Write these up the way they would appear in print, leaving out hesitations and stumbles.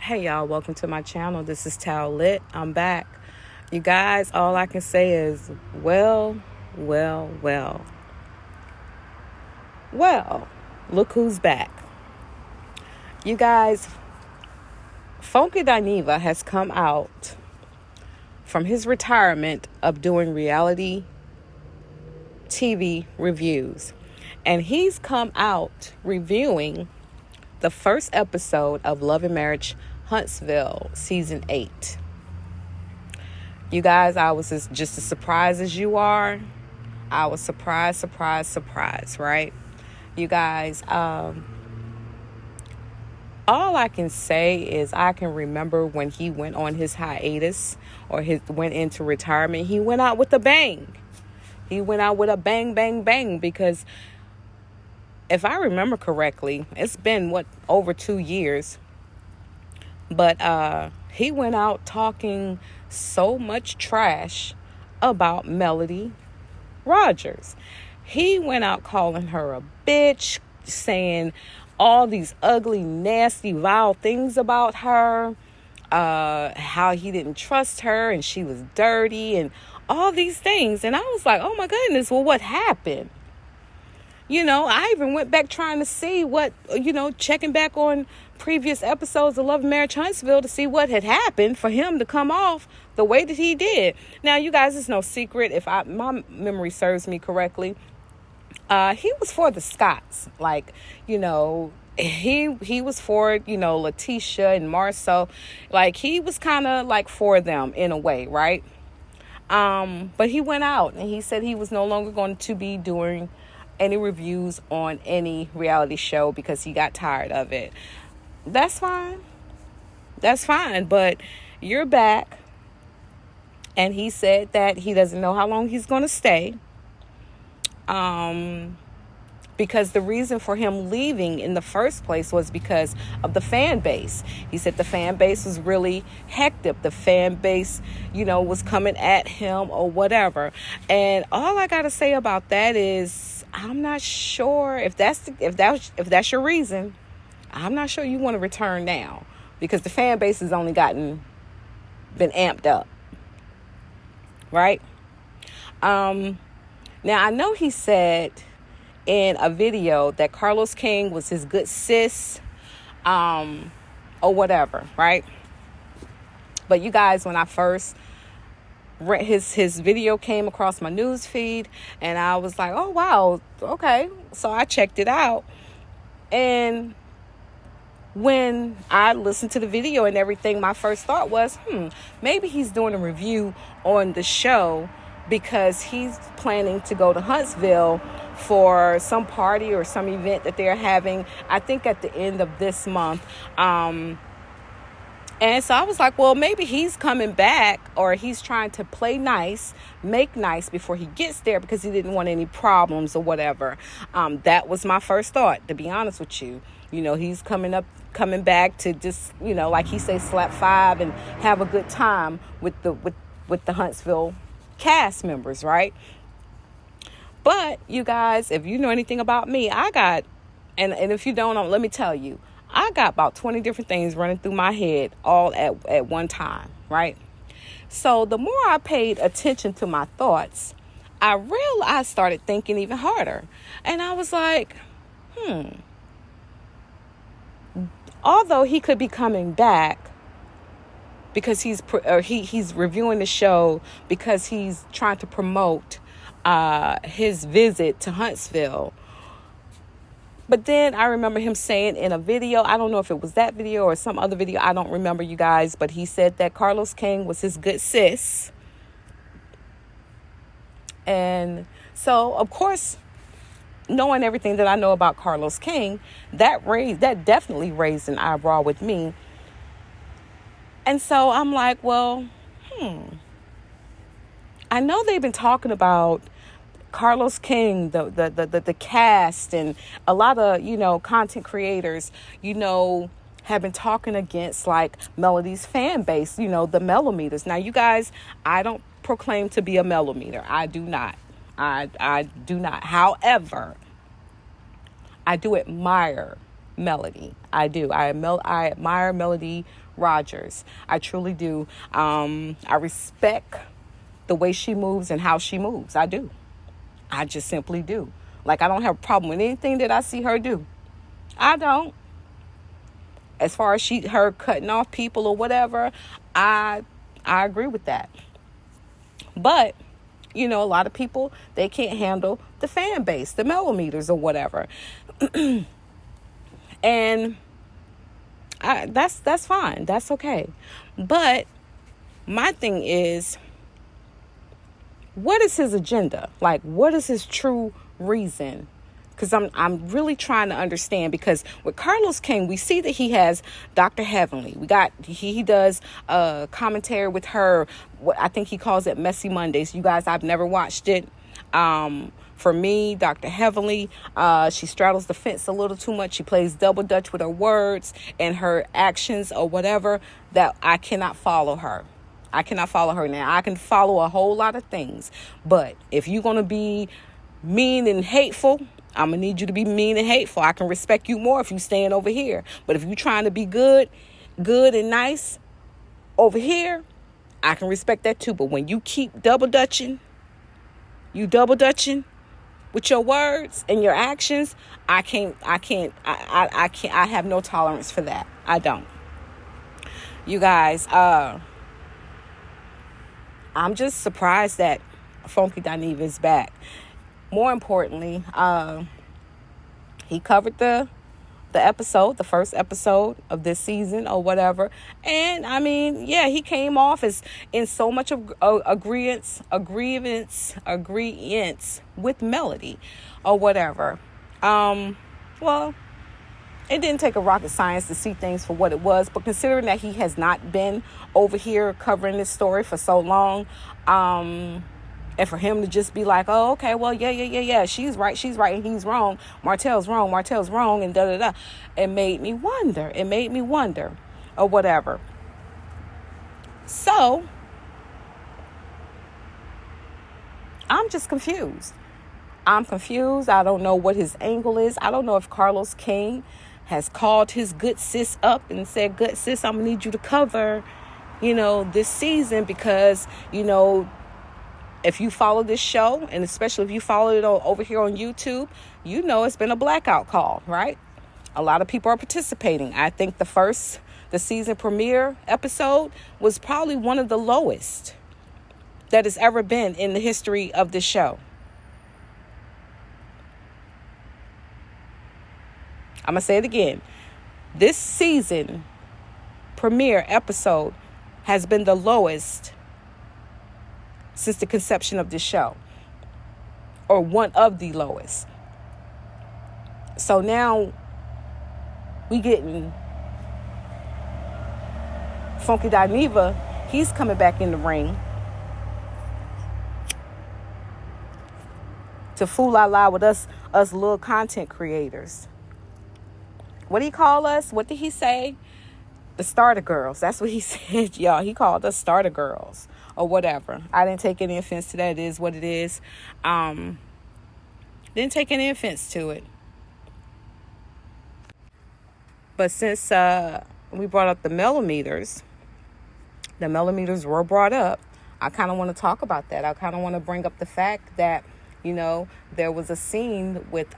Hey y'all, welcome to my channel. This is Tal Lit. I'm back. You guys, all I can say is well, well, well. Well, look who's back. You guys, Funky Dineva has come out from his retirement of doing reality TV reviews. And he's come out reviewing the first episode of Love and Marriage Huntsville season 8. You guys, I was just as surprised as you are. I was surprised, right? You guys, all I can say is I can remember when he went on his hiatus or went into retirement, he went out with a bang. He went out with a bang, bang, bang, because if I remember correctly, it's been, over 2 years. But he went out talking so much trash about Melody Rogers. He went out calling her a bitch, saying all these ugly, nasty, vile things about her, how he didn't trust her and she was dirty and all these things. And I was like, oh my goodness, well, what happened? I even went back trying to see checking back on previous episodes of Love and Marriage Huntsville to see what had happened for him to come off the way that he did. Now, you guys, it's no secret, if my memory serves me correctly, he was for the Scotts. He was for, Letitia and Marceau. He was kind of for them in a way, right? But he went out and he said he was no longer going to be doing any reviews on any reality show because he got tired of it. That's fine. But you're back. And he said that he doesn't know how long he's going to stay. Because the reason for him leaving in the first place was because of the fan base. He said the fan base was really hectic. The fan base, was coming at him or whatever. And all I got to say about that is I'm not sure if that's your reason. I'm not sure you want to return now because the fan base has only been amped up. Right? Now I know he said in a video that Carlos King was his good sis, or whatever, right? But you guys, when I first read his video came across my news feed, and I was like, oh wow, okay. So I checked it out, and when I listened to the video and everything, my first thought was, maybe he's doing a review on the show because he's planning to go to Huntsville for some party or some event that they're having, I think at the end of this month. And so I was like, well, maybe he's coming back or he's trying to play nice, make nice before he gets there because he didn't want any problems or whatever. That was my first thought, to be honest with you. He's coming back to just, like he say, slap five and have a good time with the Huntsville cast members, right? But you guys, if you know anything about me, and if you don't, let me tell you, I got about 20 different things running through my head all at one time, right? So the more I paid attention to my thoughts, I started thinking even harder. And I was like, although he could be coming back because he's reviewing the show because he's trying to promote his visit to Huntsville. But then I remember him saying in a video, I don't know if it was that video or some other video, I don't remember, you guys, but he said that Carlos King was his good sis. And so, of course, knowing everything that I know about Carlos King, that definitely raised an eyebrow with me. And so I'm like, well, I know they've been talking about Carlos King, the cast, and a lot of, content creators, have been talking against Melody's fan base, the Melometers. Now, you guys, I don't proclaim to be a Melometer. I do not. I do not. However, I do admire Melody. I do. I admire Melody Rogers. I truly do. I respect the way she moves and how she moves. I do. I just simply do. Like, I don't have a problem with anything that I see her do. I don't. As far as her cutting off people or whatever, I agree with that. But, a lot of people, they can't handle the fan base, the millimeters or whatever. And that's fine. That's okay. But my thing is, what is his agenda? Like, what is his true reason? Because I'm really trying to understand, because with Carlos King, we see that he has Dr. Heavenly. He does a commentary with her. What I think he calls it Messy Mondays. You guys, I've never watched it. For me, Dr. Heavenly, she straddles the fence a little too much. She plays double dutch with her words and her actions or whatever, that I cannot follow her. I cannot follow her. Now, I can follow a whole lot of things, but if you're going to be mean and hateful, I'm going to need you to be mean and hateful. I can respect you more if you stand over here. But if you're trying to be good and nice over here, I can respect that too. But when you keep double dutching with your words and your actions, I have no tolerance for that. I don't. You guys, I'm just surprised that Funky Dineva is back. More importantly, he covered the episode, the first episode of this season or whatever. And I mean, yeah, he came off as in so much of agreement with Melody or whatever. Well, it didn't take a rocket science to see things for what it was, but considering that he has not been over here covering this story for so long, and for him to just be like, oh, okay, well, yeah, she's right, and he's wrong, Martell's wrong, and da-da-da. It made me wonder, or whatever. So, I'm just confused. I don't know what his angle is. I don't know if Carlos King has called his good sis up and said, good sis, I'm going to need you to cover, this season, because, if you follow this show, and especially if you follow it over here on YouTube, it's been a blackout call, right? A lot of people are participating. I think the season premiere episode was probably one of the lowest that has ever been in the history of this show. I'm going to say it again. This season premiere episode has been the lowest since the conception of this show, or one of the lowest. So now we getting Funky Dineva. He's coming back in the ring to fool la la with us little content creators. What did he call us? What did he say? The starter girls. That's what he said, y'all. He called us starter girls or whatever. I didn't take any offense to that. It is what it is. Didn't take any offense to it. But since we brought up the millimeters were brought up, I kind of want to talk about that. I kind of want to bring up the fact that, there was a scene with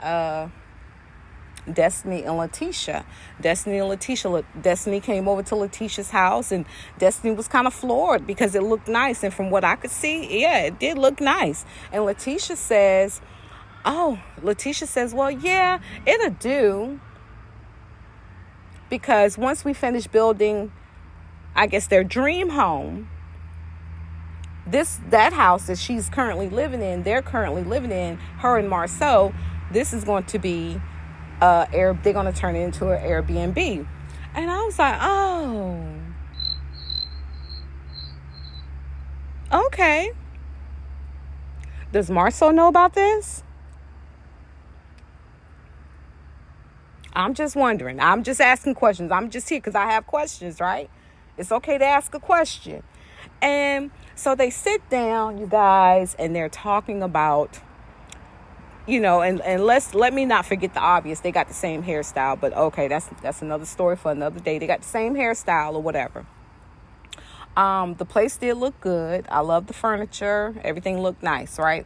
Destiny and Letitia. Destiny came over to Letitia's house, and Destiny was kind of floored because it looked nice. And from what I could see, yeah, it did look nice. And Letitia says, well, yeah, it'll do. Because once we finish building, I guess, their dream home, that house that they're currently living in, her and Marceau, this is going to be they're going to turn it into an Airbnb. And I was like, oh, okay. Does Marceau know about this? I'm just wondering. I'm just asking questions. I'm just here because I have questions, right? It's okay to ask a question. And so they sit down, you guys, and they're talking about and let me not forget the obvious. They got the same hairstyle, but okay, that's another story for another day. They got the same hairstyle or whatever. The place did look good. I love the furniture. Everything looked nice, right?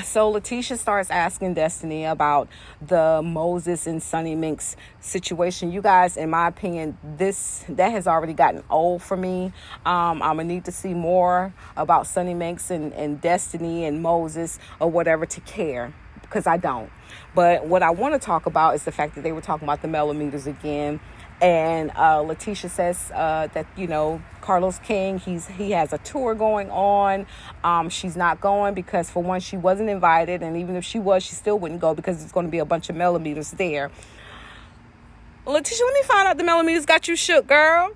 So Letitia starts asking Destiny about the Moses and Sunny Minx situation. You guys, in my opinion, that has already gotten old for me. I'm gonna need to see more about Sunny Minx and Destiny and Moses or whatever to care, because I don't. But what I want to talk about is the fact that they were talking about the millimeters again. And Letitia says that, Carlos King, he has a tour going on. She's not going because, for one, she wasn't invited. And even if she was, she still wouldn't go because there's going to be a bunch of millimeters there. Letitia, let me find out the millimeters got you shook, girl.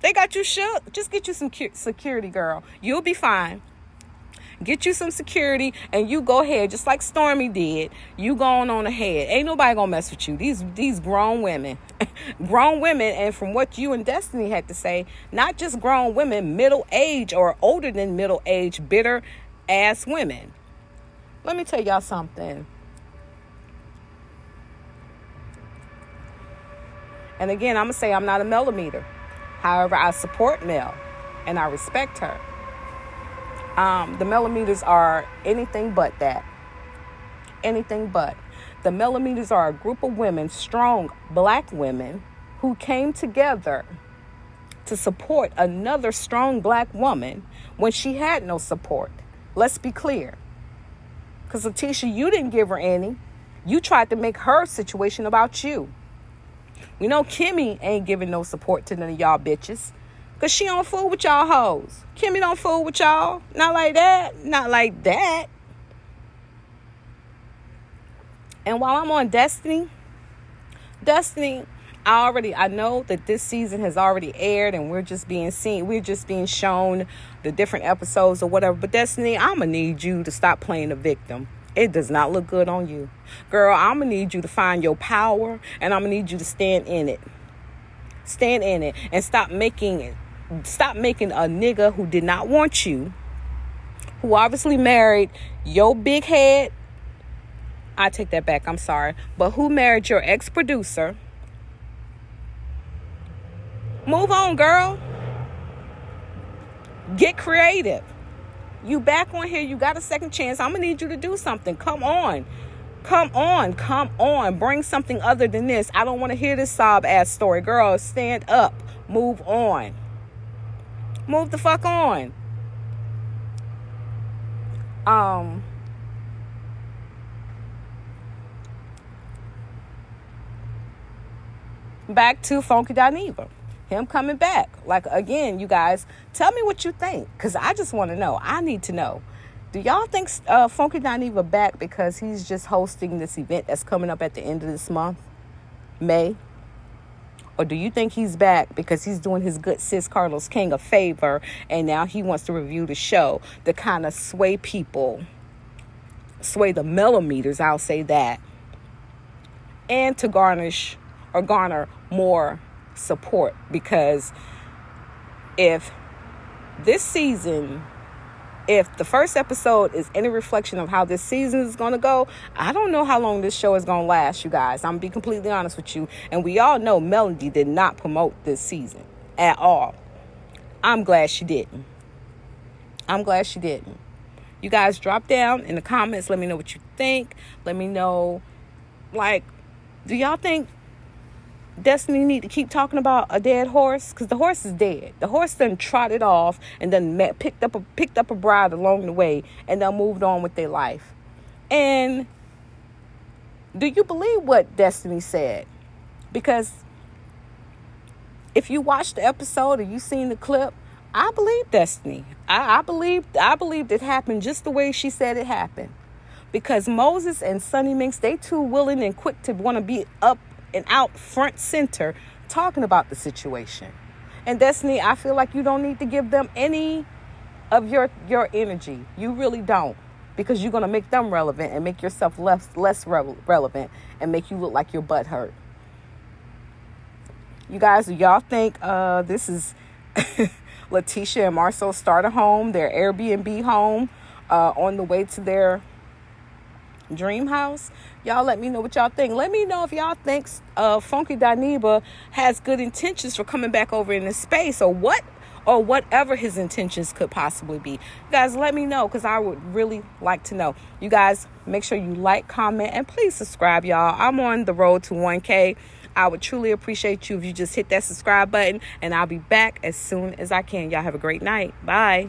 They got you shook. Just get you some security, girl. You'll be fine. Get you some security and you go ahead, just like Stormy did. You going on ahead. Ain't nobody gonna mess with you. These grown women. Grown women, and from what you and Destiny had to say, not just grown women, middle age or older than middle age, bitter ass women. Let me tell y'all something. And again, I'm gonna say I'm not a millimeter. However, I support Mel and I respect her. The millimeters are anything but that. Anything but. The millimeters are a group of women, strong black women, who came together to support another strong black woman when she had no support. Let's be clear. Because Letitia, you didn't give her any. You tried to make her situation about you. We know Kimmy ain't giving no support to none of y'all bitches. Because she don't fool with y'all hoes. Kimmy don't fool with y'all. Not like that. Not like that. And while I'm on Destiny, I know that this season has already aired and we're just being shown the different episodes or whatever. But Destiny, I'm going to need you to stop playing the victim. It does not look good on you. Girl, I'm going to need you to find your power and I'm going to need you to stand in it. Stand in it and stop making a nigga who did not want you, who obviously married your big head. I take that back. I'm sorry. But who married your ex-producer. Move on, girl. Get creative. You back on here. You got a second chance. I'm going to need you to do something. Come on. Bring something other than this. I don't want to hear this sob-ass story. Girl, stand up. Move on. Move the fuck on. Back to Funky Dineva. Him coming back. Like, again, you guys, tell me what you think. Because I just want to know. I need to know. Do y'all think Funky Dineva back because he's just hosting this event that's coming up at the end of this month? May? Or do you think he's back because he's doing his good sis Carlos King a favor and now he wants to review the show to kind of sway people, sway the millimeters, I'll say that, and to garner more support? Because if this season, if the first episode is any reflection of how this season is going to go, I don't know how long this show is going to last, you guys. I'm going to be completely honest with you. And we all know Melody did not promote this season at all. I'm glad she didn't. You guys drop down in the comments. Let me know what you think. Let me know, do y'all think Destiny need to keep talking about a dead horse? Because the horse is dead. The horse done trotted off and then picked up a bride along the way and then moved on with their life. And do you believe what Destiny said? Because if you watched the episode or you seen the clip, I believe Destiny. I believe it happened just the way she said it happened. Because Moses and Sunny Minx, they too willing and quick to want to be up and out front center talking about the situation. And Destiny, I feel like you don't need to give them any of your energy. You really don't. Because you're going to make them relevant and make yourself less relevant and make you look like your butt hurt. You guys, do y'all think this is Letitia and Marcel starter home, their Airbnb home, on the way to their dream house? Y'all let me know what y'all think. Let me know if y'all think Funky Dineba has good intentions for coming back over in this space, or whatever his intentions could possibly be. You guys, let me know, because I would really like to know. You guys, make sure you like, comment, and please subscribe, y'all. I'm on the road to 1K. I would truly appreciate you if you just hit that subscribe button, and I'll be back as soon as I can. Y'all have a great night. Bye.